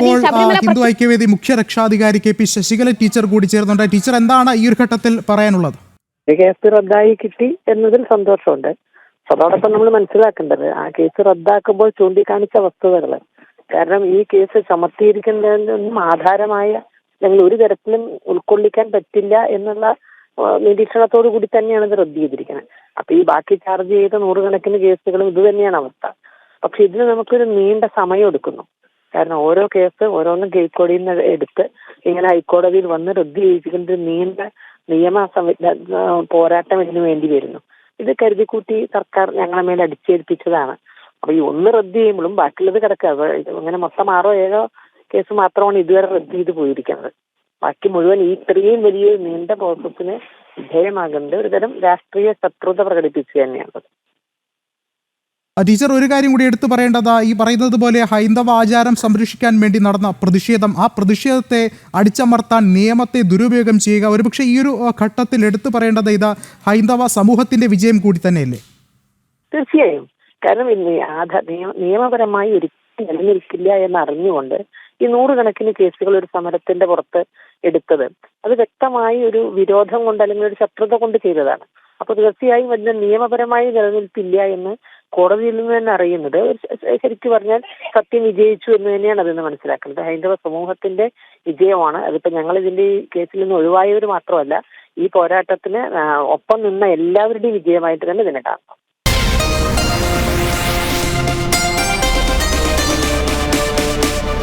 ഇപ്പോൾ ഹിന്ദു ഐക്യവേദി മുഖ്യ രക്ഷാധികാരി KP ശശികല ടീച്ചർ കൂടി ചേർന്നുണ്ട്. ടീച്ചർ, എന്താണ് ഈ ഒരു ഘട്ടത്തിൽ പറയാനുള്ളത്? കേസ് റദ്ദായി കിട്ടി എന്നതിൽ സന്തോഷമുണ്ട്. അതോടൊപ്പം നമ്മൾ മനസ്സിലാക്കേണ്ടത് ആ കേസ് റദ്ദാക്കുമ്പോൾ ചൂണ്ടിക്കാണിച്ച വസ്തുതകൾ, കാരണം ഈ കേസ് ചുമത്തിയിരിക്കുന്നതിനൊന്നും ആധാരമായ അല്ലെങ്കിൽ ഒരു തരത്തിലും ഉൾക്കൊള്ളിക്കാൻ പറ്റില്ല എന്നുള്ള നിരീക്ഷണത്തോടു കൂടി തന്നെയാണ് ഇത് റദ്ദ് ചെയ്തിരിക്കുന്നത്. അപ്പൊ ഈ ബാക്കി ചാർജ് ചെയ്ത നൂറുകണക്കിന് കേസുകളും ഇത് തന്നെയാണ് അവസ്ഥ. പക്ഷെ ഇതിന് നമുക്കൊരു നീണ്ട സമയം എടുക്കുന്നു. കാരണം ഓരോ കേസ് ഓരോന്നും കീഴ്ക്കോടതിയിൽ നിന്ന് എടുത്ത് ഇങ്ങനെ ഹൈക്കോടതിയിൽ വന്ന് റദ്ദ് ചെയ്യിപ്പിക്കുന്ന നീണ്ട നിയമ പോരാട്ടം ഇതിനു വേണ്ടി വരുന്നു. ഇത് കരുതിക്കൂട്ടി സർക്കാർ ഞങ്ങളെ മേലെ അടിച്ചേൽപ്പിച്ചതാണ്. അപ്പൊ ഈ ഒന്ന് റദ്ദ് ചെയ്യുമ്പോഴും ബാക്കിയുള്ളത് കിടക്കുക. അങ്ങനെ മൊത്തം 6 or 7 കേസ് മാത്രമാണ് ഇതുവരെ റദ്ദ് ചെയ്ത് പോയിരിക്കുന്നത്. ബാക്കി മുഴുവൻ ഈ ഇത്രയും വലിയ നീണ്ട പ്രോസസ്സിന് വിധേയമാകുന്നത് ഒരുതരം രാഷ്ട്രീയ ശത്രുത പ്രകടിപ്പിച്ചു തന്നെയാണ്. ടീച്ചർ, ഒരു കാര്യം കൂടി എടുത്തു പറയേണ്ടത്, ഈ പറയുന്നത് പോലെ ഹൈന്ദവ ആചാരം സംരക്ഷിക്കാൻ വേണ്ടി നടന്ന പ്രതിഷേധം, ആ പ്രതിഷേധത്തെ അടിച്ചമർത്താൻ നിയമത്തെ ദുരുപയോഗം ചെയ്യുക, ഒരുപക്ഷെ ഈ ഒരു ഘട്ടത്തിൽ എടുത്തു പറയേണ്ടത് ഇത് ഹൈന്ദവ സമൂഹത്തിന്റെ വിജയം കൂടി തന്നെയല്ലേ? തീർച്ചയായും. കാരണം നിയമപരമായി ഒരിക്കലും നിലനിൽക്കില്ല എന്നറിഞ്ഞുകൊണ്ട് ഈ നൂറുകണക്കിന് കേസുകൾ ഒരു സമരത്തിന്റെ പുറത്ത് എടുത്തത് അത് വ്യക്തമായി ഒരു വിരോധം കൊണ്ട് അല്ലെങ്കിൽ ഒരു ശത്രുത കൊണ്ട് ചെയ്തതാണ്. അപ്പൊ തീർച്ചയായും അതിന് നിയമപരമായി നിലനിൽപ്പില്ല എന്ന് കോടതിയിൽ നിന്ന് തന്നെ അറിയുന്നത് ശരിക്കും പറഞ്ഞാൽ സത്യം വിജയിച്ചു എന്ന് തന്നെയാണ് അതിന് മനസ്സിലാക്കുന്നത്. ഹൈന്ദവ സമൂഹത്തിന്റെ വിജയമാണ്. അതിപ്പോ ഞങ്ങൾ ഇതിന്റെ ഈ കേസിൽ നിന്ന് ഒഴിവായവർ മാത്രമല്ല, ഈ പോരാട്ടത്തിന് ഒപ്പം നിന്ന എല്ലാവരുടെയും വിജയമായിട്ട് തന്നെ ഇതിനെ കാണാം.